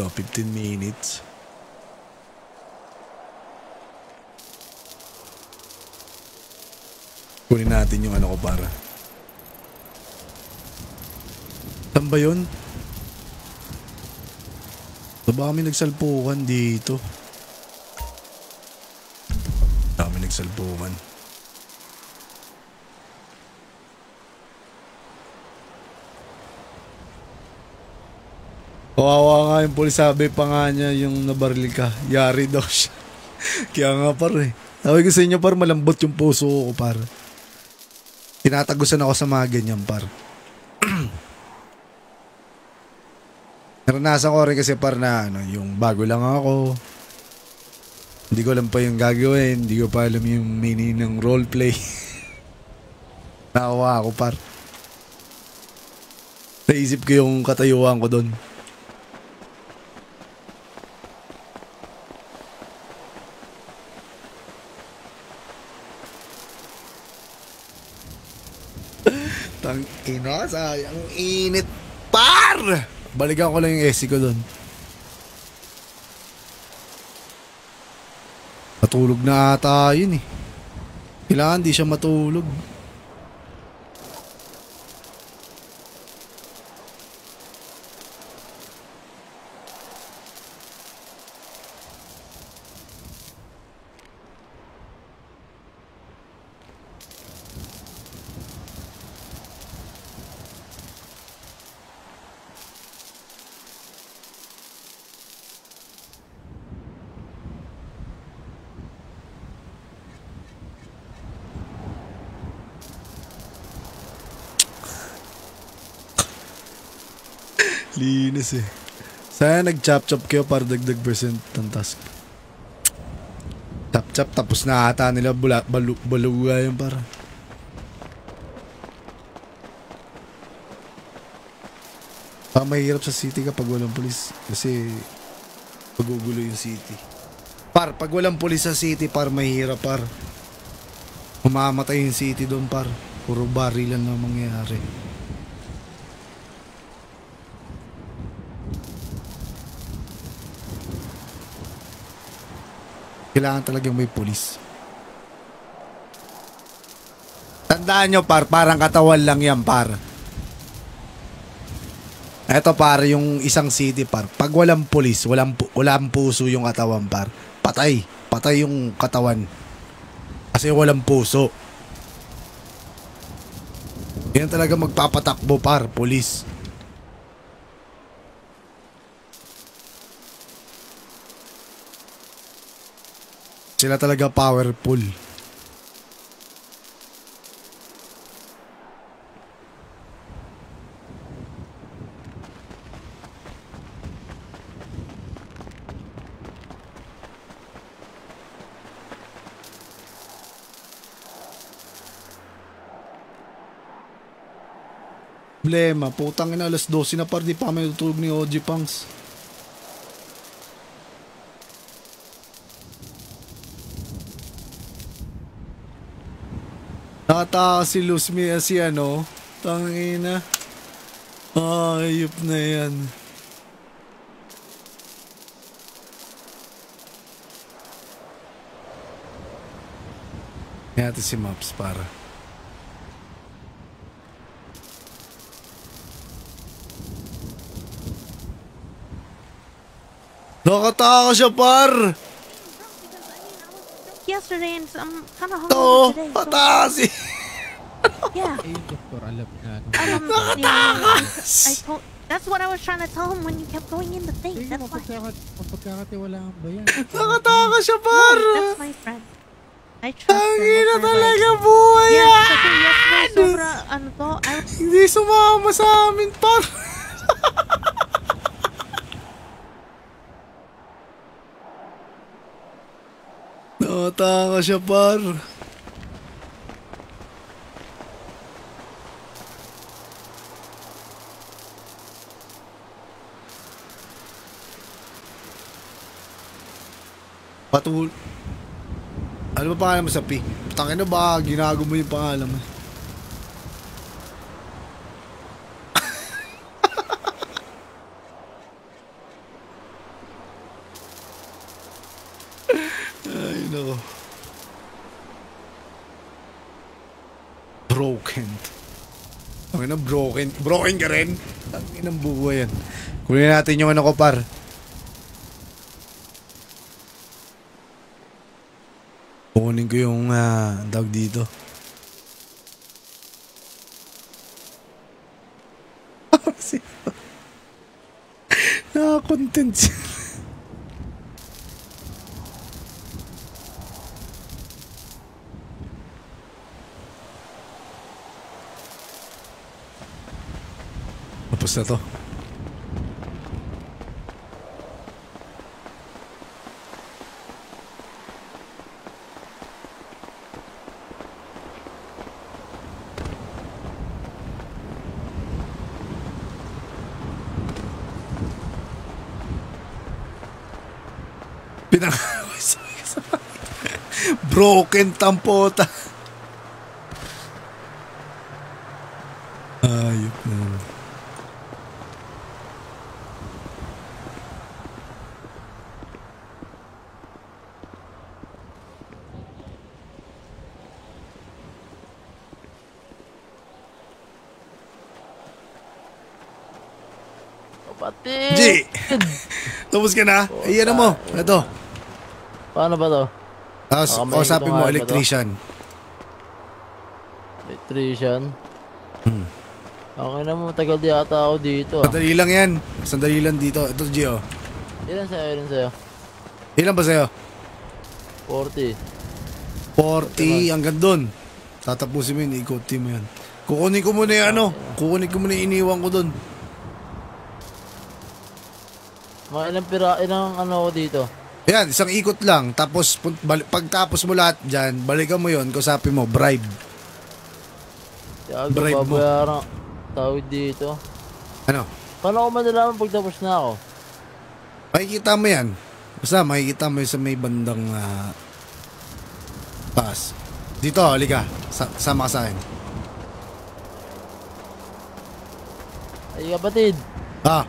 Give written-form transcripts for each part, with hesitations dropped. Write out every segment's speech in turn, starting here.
to? 15 minutes. Kunin natin yung ano ko para. Saan ba yun? Baka kami nagsalpukan dito. Kami nagsalpukan. Kawawa nga yung pulis, sabi pa nga niya yung nabaril ka. Yari daw siya. Kaya nga par eh. Sabi ko sa inyo par, malambot yung puso ko par. Tinatagusan ako sa mga ganyan par. Naranasan ko rin kasi par na ano, yung bago lang ako. Hindi ko alam pa yung gagawin. Hindi ko pa alam yung meaning ng roleplay. Naawa ako par. Naisip ko yung katayuan ko doon. Tang ina, sayang init par! Balikan ko lang yung SC ko doon. Matulog na ata yun eh. Kailangan di siya matulog. Linis eh. Sana nag-chop-chop kayo para dagdag percent ng task. Chop-chop tapos na ata nila baluga yung para. Mahirap sa city kapag walang pulis. Kasi pagugulo yung city. Par, pag walang pulis sa city par, mahirap par. Mamamatay yung city doon par. Puro barilan lang mangyayari. Kailangan talagang may pulis. Tandaan nyo par, parang katawan lang yan par. Eto par, yung isang city par, pag walang pulis, walang puso yung katawan par. Patay. Patay yung katawan. Kasi walang puso. Yan talaga magpapatakbo par, pulis. Sila talaga powerful. Problema, putang ina, alas 12 na par, di pa kami natutulog ni OG Punks. Nakataka si Luzmi si ano, tangina. Ayup na yan. Kaya natin si Maps para. Nakataka siya par. Yesterday and I'm kind of hungover today. Patasi. Yeah. I told. That's what I was trying to tell him when you kept going in the thing. That's why. Mapagkakatiwalaan ba yan? Nakataka siya par. That's my friend. I trust him. Tangina talaga buhay yan. Yeah, kasi yesterday sobra ano to. Hindi sumama sa amin par. Nakataka siya par. Patul. Ano ba pangalan mo sa P? Tangin na ba? Ginago mo yung pangalan mo. Ay, no. Broken. Ang ina, broken. Broken ka rin? Ang inang buhay yan. Kunin natin yung ano ko, par. Kunin ko yung dog dito. Nakakontent siya. Tapos na to. Broken tampota. Ayop na. Kapatid! G! Tapos ka na? Ayan na mo. Ito. Paano ba to? Tapos, May kausapin mo, itong electrician. Electrician? Okay na mo, tagal di ata ako dito. Sandali lang yan. Sandali lang dito. Ito, Gio. Ilan sa'yo? Ilan ba sa'yo? 40. 40 hanggang doon. Tatapusin mo yun, ikutin mo yan. Kukunin ko muna yung ano. Kukunin ko muna yung iniwan ko doon. Mga ilang ano ako dito? Yan, isang ikot lang. Tapos, pagtapos mo lahat dyan, balikan mo yun, kausapin mo, bribe. Kaya Bribe mo. babayaran tawid dito. Ano? Paano ko malalaman pag tapos na ako? Makikita mo yan. Basta makikita mo yun sa may bandang pass. Dito, halika. Sama ka sa akin. Ay kapatid. Ah,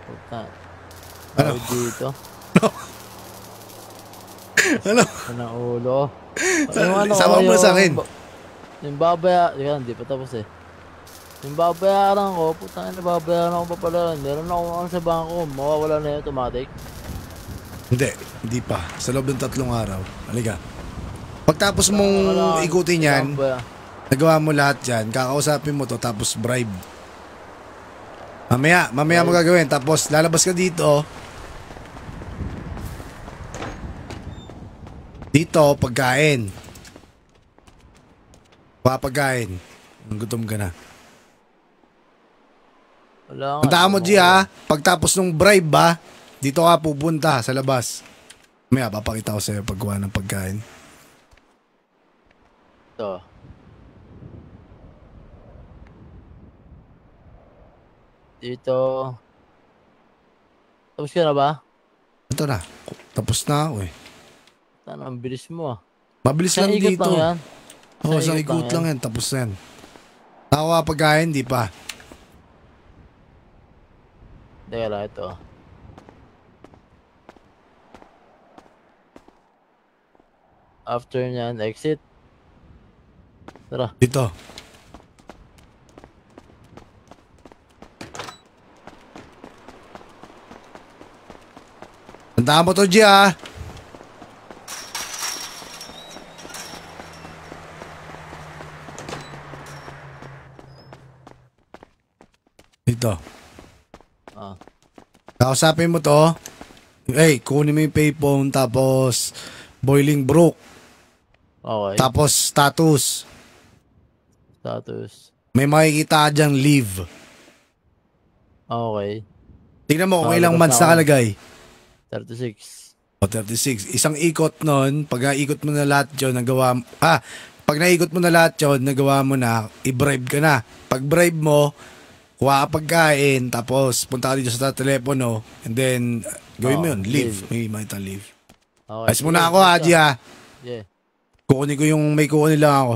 Puta. Ano? Tawid dito. ano? Anong ulo. Sama mo na sa akin. Yung yan, di pa tapos eh. Yung babayaran ko, putang ina, babayaran ko pa pala. Meron ako sa bangko, mawawala na yun automatic. Hindi pa. Sa loob ng 3 araw. Halika. Pagtapos mong ikutin yan, nagawa mo lahat yan, kakausapin mo to, tapos bribe. Mamaya mo gagawin. Tapos lalabas ka dito. Dito, pagkain. Papagkain. Gutom ka na. Wala nga. Tandaan mo, G, ha? Pagtapos ng bribe, ba? Dito ka pupunta sa labas. Mamaya, papakita ko sa'yo paggawa ng pagkain. Ito. Dito. Tapos ka na ba? Ito na. Tapos na ako eh. Ano, ang bilis mo ah. Mabilis lang Isang ikot dito. lang yan. Oo, isang ikot lang yan. Tapos na yan. Tawa pagkain, di pa. Teka lang, ito. After nyan, exit. Tara. Dito. Tandaan mo to, G, ha? Dito. Ah. Kausapin mo to. Hey, kunin mo yung payphone, tapos boiling brook. Okay. Tapos status. Status. May makikita ka dyang leave. Okay. Tingnan mo kung Ah, ilang labas months na ako. nakalagay. 36. O, 36. Isang ikot nun, pag naikot mo na lahat yun, pag naikot mo na lahat yun, nagawa mo na, i-bribe ka na. Pag bribe mo, kuha ka pagkain, tapos punta ka dito sa telepono, and then, gawin mo yun, leave. May makita leave. Okay. Ayos muna ako, Haji, ha? Yeah. Kukunin ko yung may kukunin lang ako.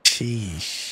Sheesh.